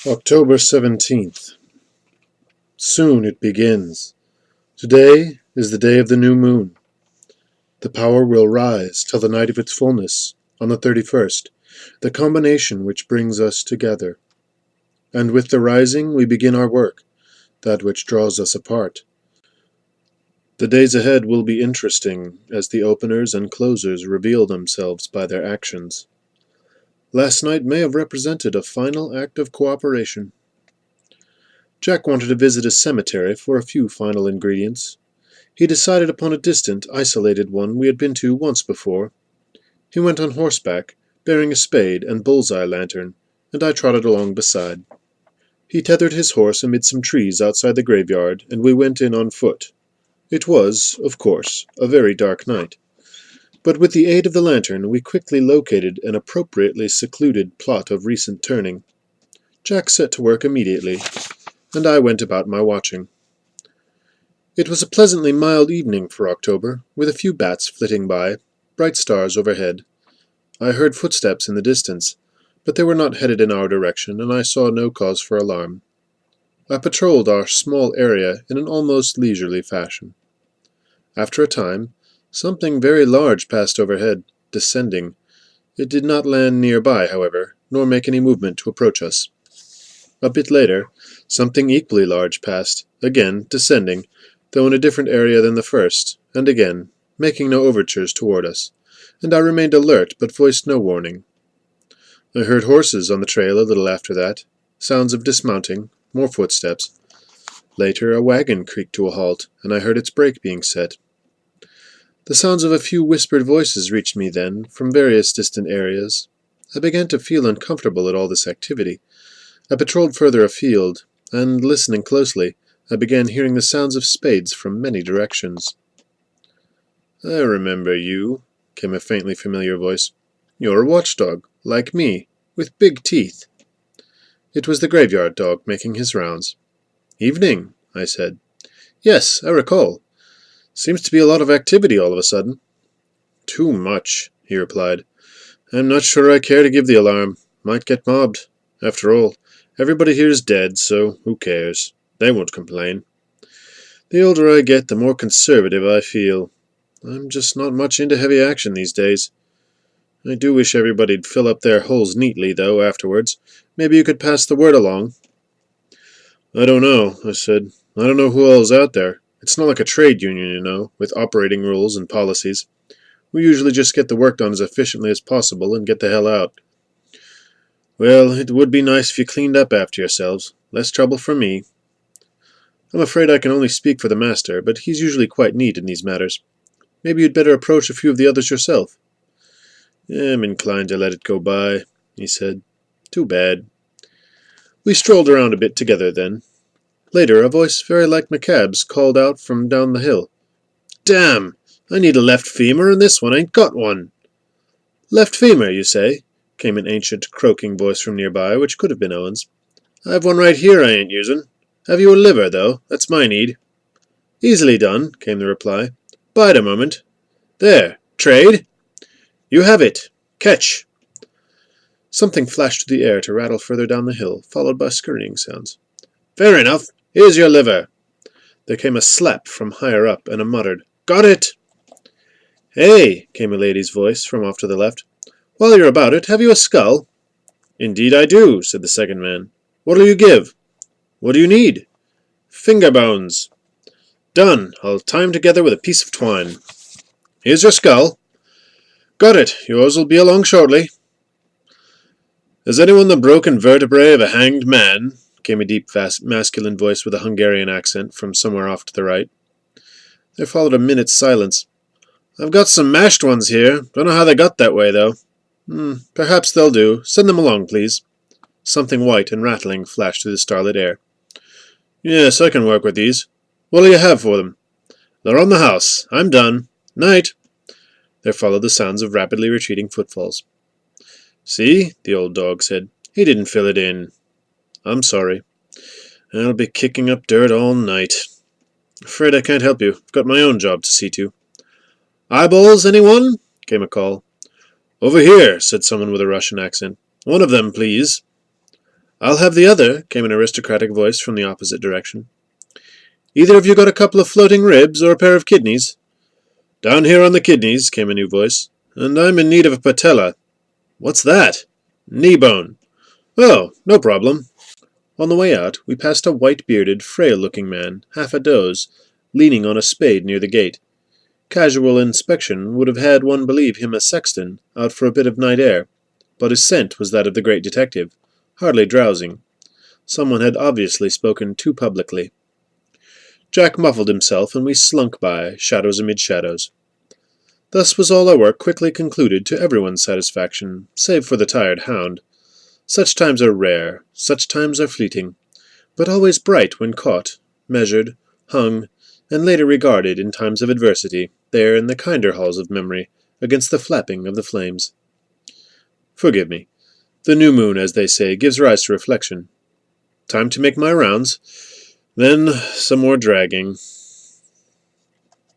October 17th. Soon it begins. Today is the day of the new moon. The power will rise till the night of its fullness, on the 31st, the combination which brings us together. And with the rising we begin our work, that which draws us apart. The days ahead will be interesting, as the openers and closers reveal themselves by their actions. Last night may have represented a final act of cooperation. Jack wanted to visit a cemetery for a few final ingredients. He decided upon a distant, isolated one we had been to once before. He went on horseback, bearing a spade and bull's-eye lantern, and I trotted along beside. He tethered his horse amid some trees outside the graveyard, and we went in on foot. It was, of course, a very dark night. But with the aid of the lantern we quickly located an appropriately secluded plot of recent turning. Jack set to work immediately, and I went about my watching. It was a pleasantly mild evening for October, with a few bats flitting by, bright stars overhead. I heard footsteps in the distance, but they were not headed in our direction, and I saw no cause for alarm. I patrolled our small area in an almost leisurely fashion. After a time, something very large passed overhead, descending. It did not land nearby, however, nor make any movement to approach us. A bit later, something equally large passed, again descending, though in a different area than the first, and again, making no overtures toward us, and I remained alert but voiced no warning. I heard horses on the trail a little after that, sounds of dismounting, more footsteps. Later a wagon creaked to a halt, and I heard its brake being set. The sounds of a few whispered voices reached me then, from various distant areas. I began to feel uncomfortable at all this activity. I patrolled further afield, and, listening closely, I began hearing the sounds of spades from many directions. "I remember you," came a faintly familiar voice. "You're a watchdog, like me, with big teeth." It was the graveyard dog making his rounds. "Evening," I said. "Yes, I recall. Seems to be a lot of activity all of a sudden." "Too much," he replied. "I'm not sure I care to give the alarm. Might get mobbed. After all, everybody here is dead, so who cares? They won't complain. The older I get, the more conservative I feel. I'm just not much into heavy action these days. I do wish everybody'd fill up their holes neatly, though, afterwards. Maybe you could pass the word along." "I don't know," I said. "I don't know who all is out there. It's not like a trade union, you know, with operating rules and policies. We usually just get the work done as efficiently as possible and get the hell out." "Well, it would be nice if you cleaned up after yourselves. Less trouble for me." "I'm afraid I can only speak for the master, but he's usually quite neat in these matters. Maybe you'd better approach a few of the others yourself." "I'm inclined to let it go by," he said. "Too bad." We strolled around a bit together then. Later, a voice very like McCabe's called out from down the hill. "Damn! I need a left femur, and this one ain't got one." "Left femur, you say?" came an ancient, croaking voice from nearby, which could have been Owen's. "I've one right here I ain't using. Have you a liver, though? That's my need." "Easily done," came the reply. "Bide a moment. There. Trade? You have it. Catch." Something flashed through the air to rattle further down the hill, followed by scurrying sounds. "Fair enough. Here's your liver." There came a slap from higher up, and a muttered, "Got it!" "Hey," came a lady's voice from off to the left. "While you're about it, have you a skull?" "Indeed I do," said the second man. "What'll you give?" "What do you need?" "Finger bones." "Done. I'll tie 'em together with a piece of twine." "Here's your skull." "Got it. Yours will be along shortly." "Has anyone the broken vertebrae of a hanged man?" came a deep, fast, masculine voice with a Hungarian accent from somewhere off to the right. There followed a minute's silence. "I've got some mashed ones here. Don't know how they got that way, though." Perhaps they'll do. Send them along, please." Something white and rattling flashed through the starlit air. "Yes, I can work with these. What'll you have for them?" "They're on the house. I'm done. Night." There followed the sounds of rapidly retreating footfalls. "See," the old dog said. "He didn't fill it in." "I'm sorry. I'll be kicking up dirt all night. Afraid I can't help you. I've got my own job to see to." "Eyeballs, anyone?" came a call. "Over here," said someone with a Russian accent. "One of them, please." I'll have the other, came an aristocratic voice from the opposite direction. Either of you got a couple of floating ribs or a pair of kidneys? Down here on the kidneys, came a new voice. And I'm in need of a patella. What's that? Knee bone. Oh, no problem. On the way out, we passed a white-bearded, frail-looking man, half a doze, leaning on a spade near the gate. Casual inspection would have had one believe him a sexton, out for a bit of night air, but his scent was that of the great detective, hardly drowsing. Someone had obviously spoken too publicly. Jack muffled himself, and we slunk by, shadows amid shadows. Thus was all our work quickly concluded to everyone's satisfaction, save for the tired hound. Such times are rare, such times are fleeting, but always bright when caught, measured, hung, and later regarded in times of adversity, there in the kinder halls of memory, against the flapping of the flames. Forgive me. The new moon, as they say, gives rise to reflection. Time to make my rounds. Then some more dragging.